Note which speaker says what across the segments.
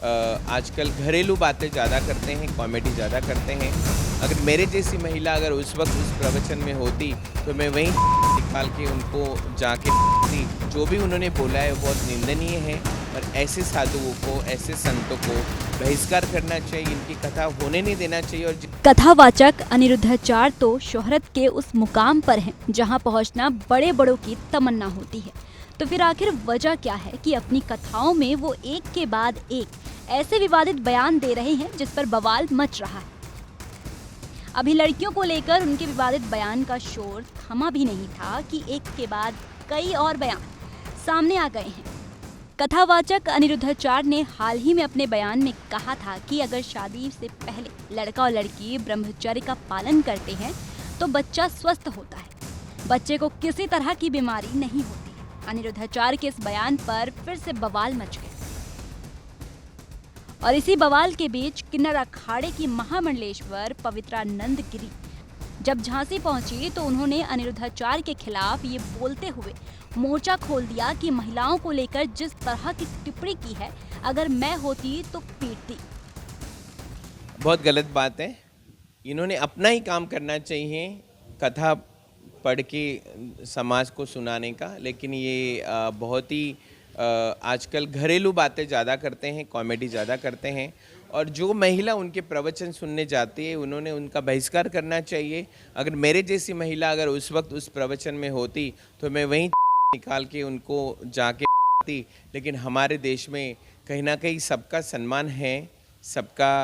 Speaker 1: आजकल घरेलू बातें ज़्यादा करते हैं, कॉमेडी ज़्यादा करते हैं। अगर मेरे जैसी महिला अगर उस वक्त उस प्रवचन में होती तो मैं वहीं निकाल के उनको जाके दी। जो भी उन्होंने बोला है वो बहुत निंदनीय है और ऐसे साधुओं को, ऐसे संतों को बहिष्कार करना चाहिए, इनकी कथा होने नहीं देना चाहिए। और
Speaker 2: कथावाचक अनिरुद्धाचार्य तो शोहरत के उस मुकाम पर हैं जहां पहुंचना बड़े बड़ों की तमन्ना होती है। तो फिर आखिर वजह क्या है कि अपनी कथाओं में वो एक के बाद एक ऐसे विवादित बयान दे रहे हैं जिस पर बवाल मच रहा है। अभी लड़कियों को लेकर उनके विवादित बयान का शोर थमा भी नहीं था कि एक के बाद कई और बयान सामने आ गए हैं। कथावाचक अनिरुद्धाचार्य ने हाल ही में अपने बयान में कहा था कि अगर शादी से पहले लड़का और लड़की ब्रह्मचर्य का पालन करते हैं तो बच्चा स्वस्थ होता है, बच्चे को किसी तरह की बीमारी नहीं होती। अनिरुद्धाचार्य के इस बयान पर फिर से बवाल मच गया और इसी बवाल के बीच किन्नर अखाड़े की महामंडलेश्वर पवित्रानंद गिरी जब झांसी पहुंची तो उन्होंने अनिरुद्धाचार्य के खिलाफ ये बोलते हुए मोर्चा खोल दिया कि महिलाओं को लेकर जिस तरह की टिप्पणी की है, अगर मैं होती तो पीटती।
Speaker 1: बहुत गलत बात है। इन्होंने अपना ही काम करना चाहिए, कथा पढ़ के समाज को सुनाने का, लेकिन ये बहुत ही आजकल घरेलू बातें ज़्यादा करते हैं, कॉमेडी ज़्यादा करते हैं। और जो महिला उनके प्रवचन सुनने जाती है उन्होंने उनका बहिष्कार करना चाहिए। अगर मेरे जैसी महिला अगर उस वक्त उस प्रवचन में होती तो मैं वहीं निकाल के उनको जाके दी। लेकिन हमारे देश में कहीं ना कहीं सबका सम्मान है, सबका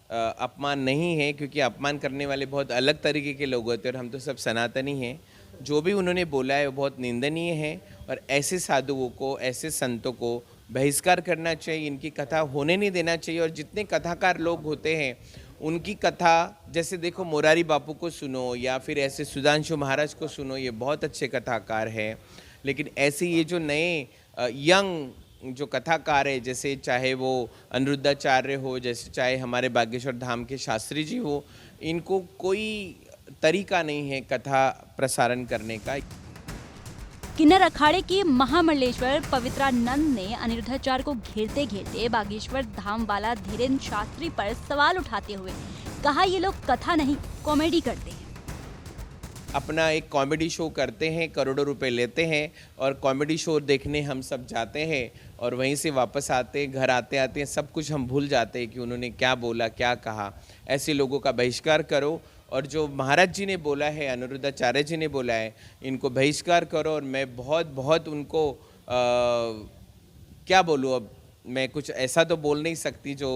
Speaker 1: अपमान नहीं है, क्योंकि अपमान करने वाले बहुत अलग तरीके के लोग होते हैं और हम तो सब सनातनी हैं। जो भी उन्होंने बोला है वो बहुत निंदनीय है और ऐसे साधुओं को, ऐसे संतों को बहिष्कार करना चाहिए, इनकी कथा होने नहीं देना चाहिए। और जितने कथाकार लोग होते हैं उनकी कथा, जैसे देखो मोरारी बापू को सुनो या फिर ऐसे सुधांशु महाराज को सुनो, ये बहुत अच्छे कथाकार हैं। लेकिन ऐसे ये जो नए यंग जो कथाकार है, जैसे चाहे वो अनिरुद्धाचार्य हो, जैसे चाहे हमारे बागेश्वर धाम के शास्त्री जी हो, इनको कोई तरीका नहीं है कथा प्रसारण करने का।
Speaker 2: किन्नर अखाड़े की महामंडलेश्वर पवित्रानंद ने अनिरुद्धाचार्य को घेरते घेरते बागेश्वर धाम वाला धीरेन्द्र शास्त्री पर सवाल उठाते हुए कहा, ये लोग कथा नहीं कॉमेडी करते हैं।
Speaker 1: अपना एक कॉमेडी शो करते हैं, करोड़ों रुपए लेते हैं और कॉमेडी शो देखने हम सब जाते हैं और वहीं से वापस आते हैं, घर आते आते हैं सब कुछ हम भूल जाते हैं कि उन्होंने क्या बोला, क्या कहा। ऐसे लोगों का बहिष्कार करो और जो महाराज जी ने बोला है, अनिरुद्धाचार्य जी ने बोला है, इनको बहिष्कार करो। और मैं बहुत उनको क्या बोलूँ, अब मैं कुछ ऐसा तो बोल नहीं सकती जो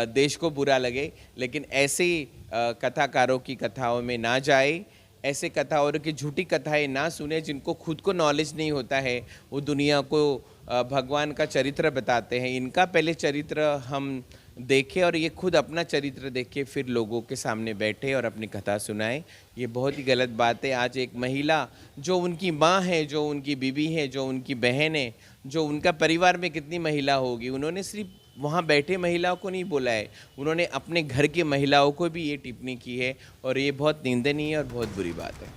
Speaker 1: देश को बुरा लगे, लेकिन ऐसे कथाकारों की कथाओं में ना जाए, ऐसे कथाओं की झूठी कथाएं ना सुने, जिनको खुद को नॉलेज नहीं होता है, वो दुनिया को भगवान का चरित्र बताते हैं। इनका पहले चरित्र हम देखें और ये खुद अपना चरित्र देखे फिर लोगों के सामने बैठे और अपनी कथा सुनाए। ये बहुत ही गलत बात है। आज एक महिला जो उनकी माँ है, जो उनकी बीवी है, जो उनकी बहन है, जो उनका परिवार में कितनी महिला होगी, उन्होंने सिर्फ वहाँ बैठे महिलाओं को नहीं बोला है, उन्होंने अपने घर की महिलाओं को भी ये टिप्पणी की है और ये बहुत निंदनीय और बहुत बुरी बात है।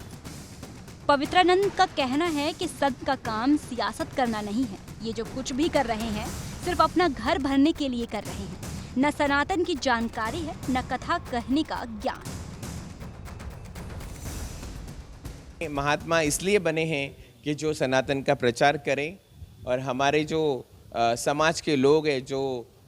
Speaker 2: पवित्रानंद का कहना है कि संत का काम सियासत करना नहीं है। ये जो कुछ भी कर रहे हैं सिर्फ अपना घर भरने के लिए कर रहे हैं। न सनातन की जानकारी है, न कथा कहने का ज्ञान।
Speaker 1: महात्मा इसलिए बने हैं कि जो सनातन का प्रचार करें और हमारे जो समाज के लोग हैं जो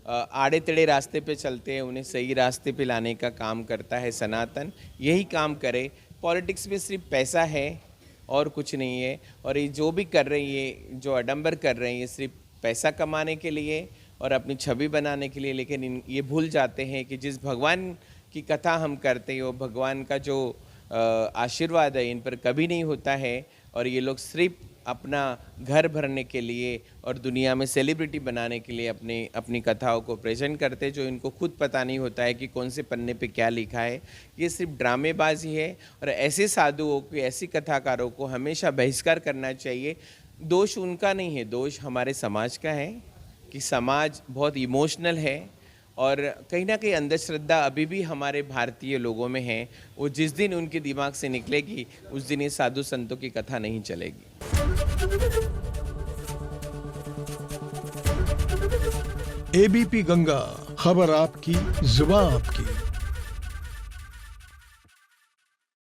Speaker 1: आड़े टेढ़े रास्ते पे चलते हैं उन्हें सही रास्ते पे लाने का काम करता है सनातन। यही काम करे। पॉलिटिक्स में सिर्फ पैसा है और कुछ नहीं है। और ये जो भी कर रही है, जो आडंबर कर रही है, सिर्फ पैसा कमाने के लिए और अपनी छवि बनाने के लिए। लेकिन ये भूल जाते हैं कि जिस भगवान की कथा हम करते हैं वो भगवान का जो आशीर्वाद है इन पर कभी नहीं होता है। और ये लोग सिर्फ अपना घर भरने के लिए और दुनिया में सेलिब्रिटी बनाने के लिए अपनी कथाओं को प्रेजेंट करते, जो इनको खुद पता नहीं होता है कि कौन से पन्ने पे क्या लिखा है। ये सिर्फ ड्रामेबाजी है और ऐसे साधुओं को, ऐसी कथाकारों को हमेशा बहिष्कार करना चाहिए। दोष उनका नहीं है, दोष हमारे समाज का है कि समाज बहुत इमोशनल है और कहीं ना कहीं अंधश्रद्धा अभी भी हमारे भारतीय लोगों में है। वो जिस दिन उनके दिमाग से निकलेगी उस दिन ये साधु संतों की कथा नहीं चलेगी।
Speaker 3: एबीपी गंगा, खबर आपकी, जुबान आपकी।